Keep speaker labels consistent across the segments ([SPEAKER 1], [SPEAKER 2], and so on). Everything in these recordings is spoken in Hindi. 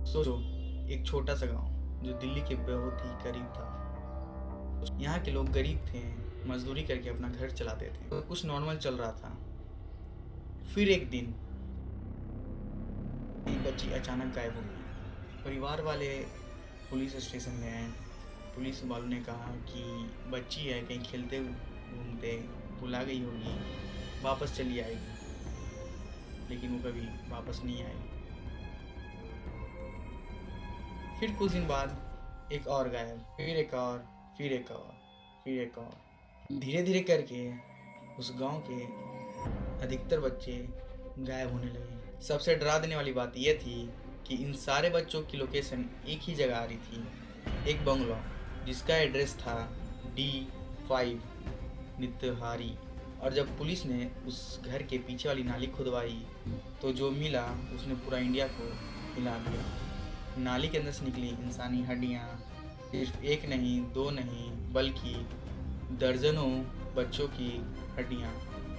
[SPEAKER 1] सोचो, एक छोटा सा गांव जो दिल्ली के बहुत ही करीब था। यहाँ के लोग गरीब थे, मजदूरी करके अपना घर चलाते थे, तो कुछ नॉर्मल चल रहा था। फिर एक दिन एक बच्ची अचानक गायब हो गई। परिवार वाले पुलिस स्टेशन गए। पुलिस वालों ने कहा कि बच्ची है, कहीं खेलते घूमते भुला गई होगी, वापस चली आएगी। लेकिन वो कभी वापस नहीं आई। फिर कुछ दिन बाद एक और गायब, फिर एक और, फिर एक और, फिर एक और। धीरे धीरे करके उस गांव के अधिकतर बच्चे गायब होने लगे। सबसे डरा देने वाली बात यह थी कि इन सारे बच्चों की लोकेशन एक ही जगह आ रही थी, एक बंगलो जिसका एड्रेस था D5 नित्यहारी। और जब पुलिस ने उस घर के पीछे वाली नाली खुदवाई तो जो मिला उसने पूरा इंडिया को हिला दिया। नाली के अंदर से निकली इंसानी हड्डियाँ, सिर्फ एक नहीं, दो नहीं, बल्कि दर्जनों बच्चों की हड्डियाँ।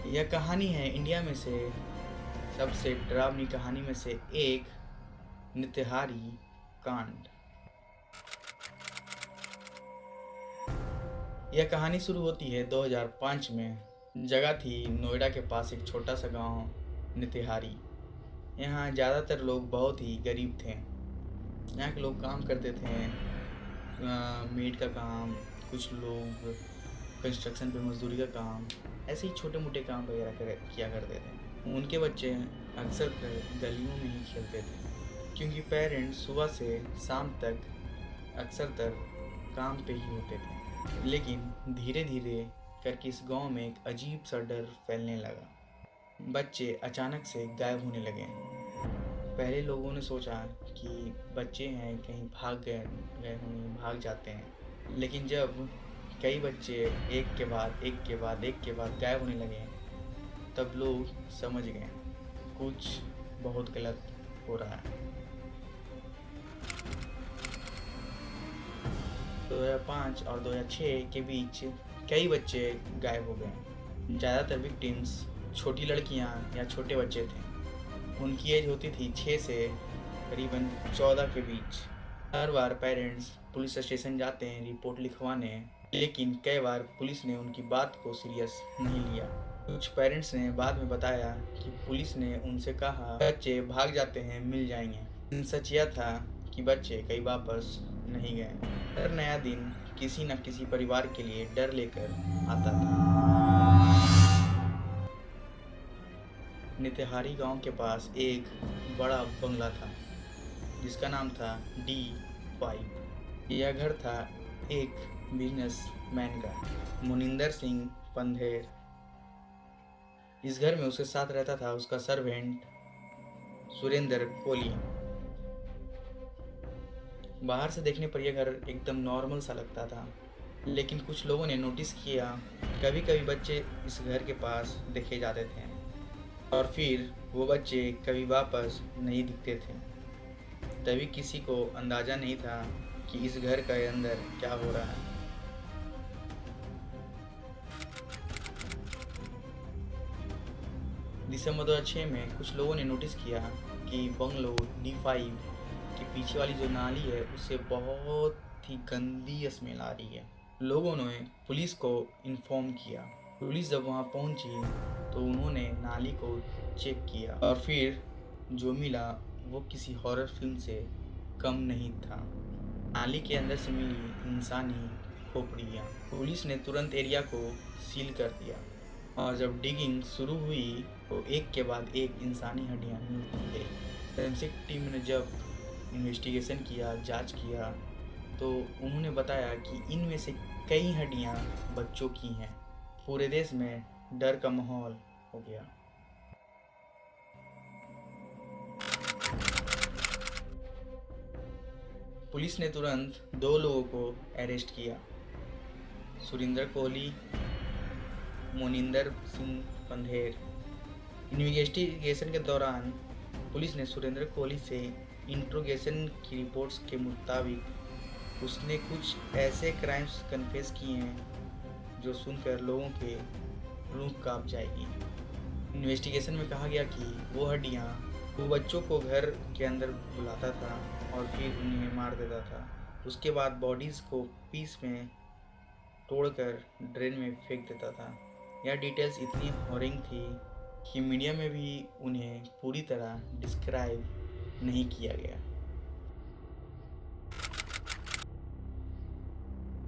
[SPEAKER 1] यह कहानी है इंडिया में से सबसे डरावनी कहानी में से एक, नित्यहारी कांड। यह कहानी शुरू होती है 2005 में। जगह थी नोएडा के पास एक छोटा सा गांव नित्यहारी। यहाँ ज़्यादातर लोग बहुत ही गरीब थे। यहाँ के लोग काम करते थे, मेड का काम, कुछ लोग कंस्ट्रक्शन पे मजदूरी का काम, ऐसे ही छोटे मोटे काम वगैरह किया करते थे। उनके बच्चे अक्सर गलियों में ही खेलते थे, क्योंकि पेरेंट्स सुबह से शाम तक अक्सर काम पे ही होते थे। लेकिन धीरे धीरे करके इस गांव में एक अजीब सा डर फैलने लगा। बच्चे अचानक से गायब होने लगे। पहले लोगों ने सोचा कि बच्चे हैं, कहीं भाग गए होंगे, भाग जाते हैं। लेकिन जब कई बच्चे एक के बाद एक के बाद एक के बाद गायब होने लगे, तब लोग समझ गए कुछ बहुत गलत हो रहा है। 2005 और 2006 के बीच कई बच्चे गायब हो गए। ज़्यादातर विक्टिम्स छोटी लड़कियां या छोटे बच्चे थे। उनकी एज होती थी 6 से करीबन 14 के बीच। हर बार पेरेंट्स पुलिस स्टेशन जाते हैं रिपोर्ट लिखवाने, लेकिन कई बार पुलिस ने उनकी बात को सीरियस नहीं लिया। कुछ पेरेंट्स ने बाद में बताया कि पुलिस ने उनसे कहा बच्चे भाग जाते हैं, मिल जाएंगे। सच यह था कि बच्चे कहीं वापस नहीं गए। हर नया दिन किसी न किसी परिवार के लिए डर लेकर आता था। नित्यहारी गांव के पास एक बड़ा बंगला था जिसका नाम था D5। यह घर था एक बिजनेसमैन का, मोनिंदर सिंह पंधेर। इस घर में उसके साथ रहता था उसका सर्वेंट सुरेंद्र कोहली। बाहर से देखने पर यह घर एकदम नॉर्मल सा लगता था, लेकिन कुछ लोगों ने नोटिस किया कभी कभी बच्चे इस घर के पास देखे जाते थे और फिर वो बच्चे कभी वापस नहीं दिखते थे। तभी किसी को अंदाज़ा नहीं था कि इस घर के अंदर क्या हो रहा है। दिसंबर 2006 में कुछ लोगों ने नोटिस किया कि बंगलो D5 के पीछे वाली जो नाली है उससे बहुत ही गंदी स्मेल आ रही है। लोगों ने पुलिस को इन्फॉर्म किया। पुलिस जब वहाँ पहुँची तो उन्होंने नाली को चेक किया और फिर जो मिला वो किसी हॉरर फिल्म से कम नहीं था। नाली के अंदर से मिली इंसानी खोपड़ियाँ। पुलिस ने तुरंत एरिया को सील कर दिया और जब डिगिंग शुरू हुई तो एक के बाद एक इंसानी हड्डियाँ मिलती गई। फोरेंसिक टीम ने जब इन्वेस्टिगेशन किया, जांच किया, तो उन्होंने बताया कि इनमें से कई हड्डियाँ बच्चों की हैं। पूरे देश में डर का माहौल हो गया। पुलिस ने तुरंत 2 लोगों को अरेस्ट किया, सुरेंद्र कोहली, मोनिंदर सिंह पंधेर। इन्वेस्टिगेशन के दौरान पुलिस ने सुरेंद्र कोहली से इंट्रोगेशन की रिपोर्ट्स के मुताबिक उसने कुछ ऐसे क्राइम्स कन्फेस किए हैं जो सुनकर लोगों के रूह कांप जाएगी। इन्वेस्टिगेशन में कहा गया कि वो हड्डियाँ वो बच्चों को घर के अंदर बुलाता था और फिर उन्हें मार देता था। उसके बाद बॉडीज़ को पीस में तोड़कर ड्रेन में फेंक देता था। यह डिटेल्स इतनी हॉरिंग थी कि मीडिया में भी उन्हें पूरी तरह डिस्क्राइब नहीं किया गया।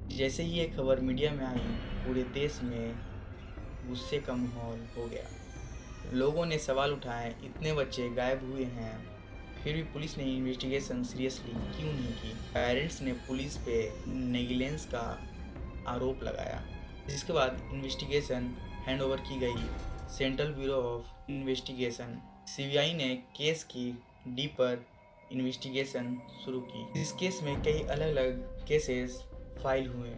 [SPEAKER 1] जैसे ही ये खबर मीडिया में आई, पूरे देश में गुस्से का माहौल हो गया। लोगों ने सवाल उठाए, इतने बच्चे गायब हुए हैं, फिर भी पुलिस ने इन्वेस्टिगेशन सीरियसली क्यों नहीं की। पेरेंट्स ने पुलिस पे नेग्लिजेंस का आरोप लगाया, जिसके बाद इन्वेस्टिगेशन हैंडओवर की गई central bureau of investigation CBI ने केस की डीपर इन्वेस्टिगेशन शुरू की। इस केस में कई अलग अलग केसेस फाइल हुए,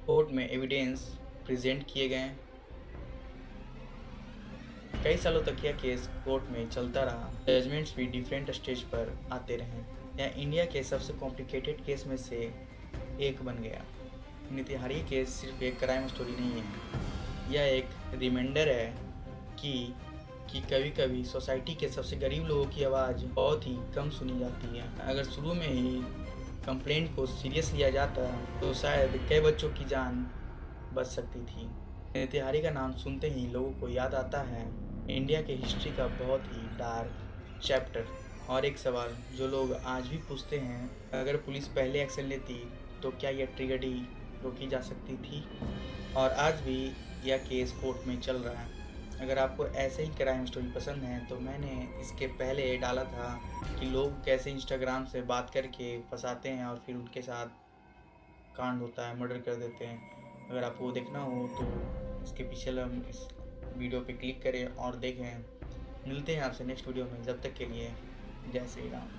[SPEAKER 1] कोर्ट में एविडेंस प्रेजेंट किए गए। कई सालों तक यह केस कोर्ट में चलता रहा। जजमेंट्स भी डिफरेंट स्टेज पर आते रहे। यह इंडिया के सबसे कॉम्प्लिकेटेड केस में से एक बन गया। नितिहारी केस सिर्फ एक क्राइम स्टोरी नहीं है, यह एक रिमाइंडर है कि कभी कभी सोसाइटी के सबसे गरीब लोगों की आवाज़ बहुत ही कम सुनी जाती है। अगर शुरू में ही कंप्लेंट को सीरियस लिया जाता तो शायद कई बच्चों की जान बच सकती थी। नितिहारी का नाम सुनते ही लोगों को याद आता है इंडिया के हिस्ट्री का बहुत ही डार्क चैप्टर। और एक सवाल जो लोग आज भी पूछते हैं, अगर पुलिस पहले एक्शन लेती तो क्या यह ट्रेजेडी रोकी जा सकती थी। और आज भी यह केस कोर्ट में चल रहा है। अगर आपको ऐसे ही क्राइम स्टोरी पसंद है तो मैंने इसके पहले डाला था कि लोग कैसे इंस्टाग्राम से बात करके फंसाते हैं और फिर उनके साथ कांड होता है, मर्डर कर देते हैं। अगर आपको देखना हो तो इसके पीछे हम इस वीडियो पे क्लिक करें और देखें। मिलते हैं आपसे नेक्स्ट वीडियो में, जब तक के लिए जय श्री राम।